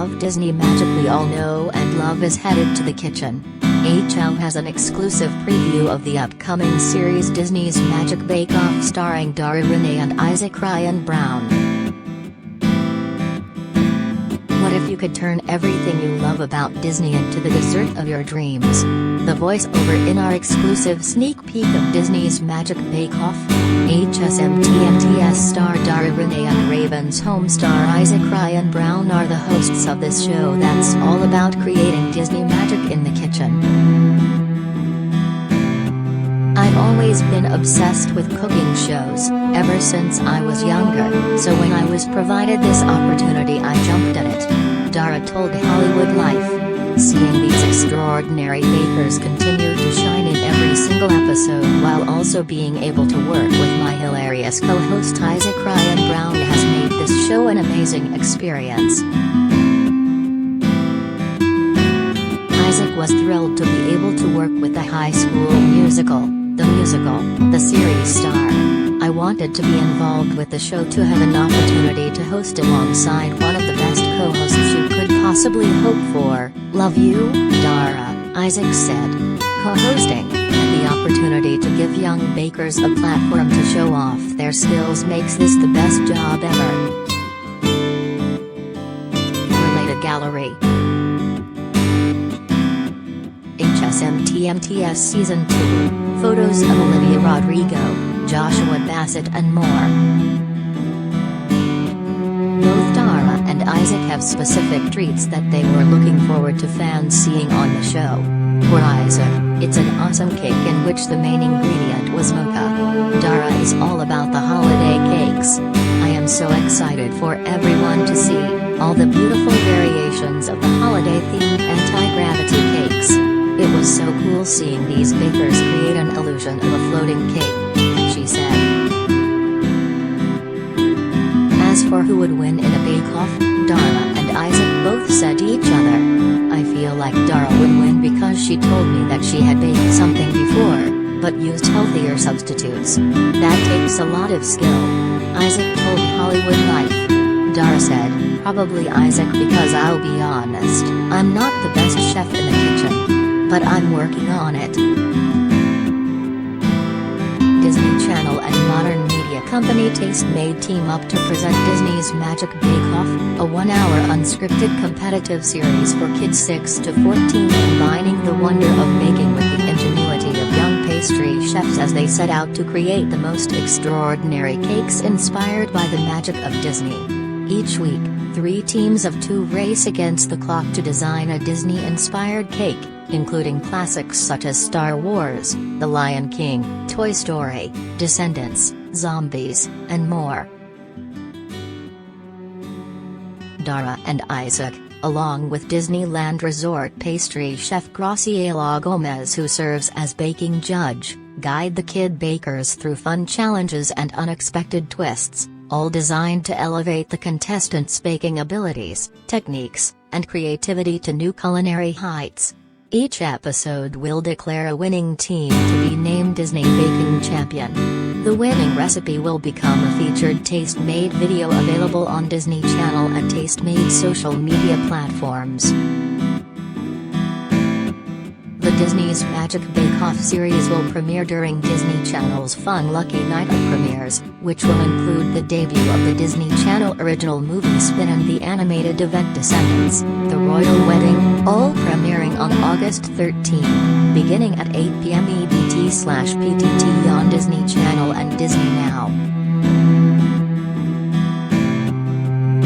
beloved Disney magic we all know and love is headed to the kitchen. HL has an exclusive preview of the upcoming series Disney's Magic Bake Off starring Dara Reneé and Issac Ryan Brown. What if you could turn everything you love about Disney into the dessert of your dreams? The voiceover in our exclusive sneak peek of Disney's Magic Bake Off. HSMTMTS star Dara Reneé and Raven's home star Issac Ryan Brown are the hosts of this show that's all about creating Disney magic in the kitchen. I've always been obsessed with cooking shows, ever since I was younger, so when I was provided this opportunity I jumped at it. Dara told HollywoodLife. Seeing these extraordinary bakers continue to shine in every single episode while also being able to work with my hilarious co-host Issac Ryan Brown has made this show an amazing experience. Issac was thrilled to be able to work with the High School Musical, the series star. I wanted to be involved with the show to have an opportunity to host alongside one of the best co-hosts you could possibly hope for. Love you, Dara, Issac said. Co-hosting, and the opportunity to give young bakers a platform to show off their skills makes this the best job ever. Related gallery. HSMTMTS Season 2, photos of Olivia Rodrigo, Joshua Bassett and more. Both Dara and Issac have specific treats that they were looking forward to fans seeing on the show. For Issac, it's an awesome cake in which the main ingredient was mocha. Dara is all about the holiday cakes. I am so excited for everyone to see all the beautiful variations of the holiday-themed anti-gravity cakes. It was so cool seeing these bakers create an illusion of a floating cake, she said. As for who would win in a bake-off, Dara and Issac both said each other. I feel like Dara would win because she told me that she had baked something before, but used healthier substitutes. That takes a lot of skill. Issac told HollywoodLife. Dara said, probably Issac because I'll be honest, I'm not the best chef in the kitchen. But I'm working on it. Disney Channel and modern media company Tastemade team up to present Disney's Magic Bake Off, a 1-hour unscripted competitive series for kids 6 to 14 combining the wonder of baking with the ingenuity of young pastry chefs as they set out to create the most extraordinary cakes inspired by the magic of Disney. Each week, 3 teams of 2 race against the clock to design a Disney-inspired cake, including classics such as Star Wars, The Lion King, Toy Story, Descendants, Zombies, and more. Dara and Issac, along with Disneyland Resort pastry chef Graciela Gomez who serves as baking judge, guide the kid bakers through fun challenges and unexpected twists, all designed to elevate the contestants' baking abilities, techniques, and creativity to new culinary heights. Each episode will declare a winning team to be named Disney Baking Champion. The winning recipe will become a featured Tastemade video available on Disney Channel and Tastemade social media platforms. The Disney's Magic Bake Off series will premiere during Disney Channel's Fun Lucky Night of Premieres, which will include the debut of the Disney Channel original movie Spin and the animated event Descendants, The Royal Wedding, all premiering on August 13, beginning at 8 p.m. EDT/PTT on Disney Channel and Disney Now.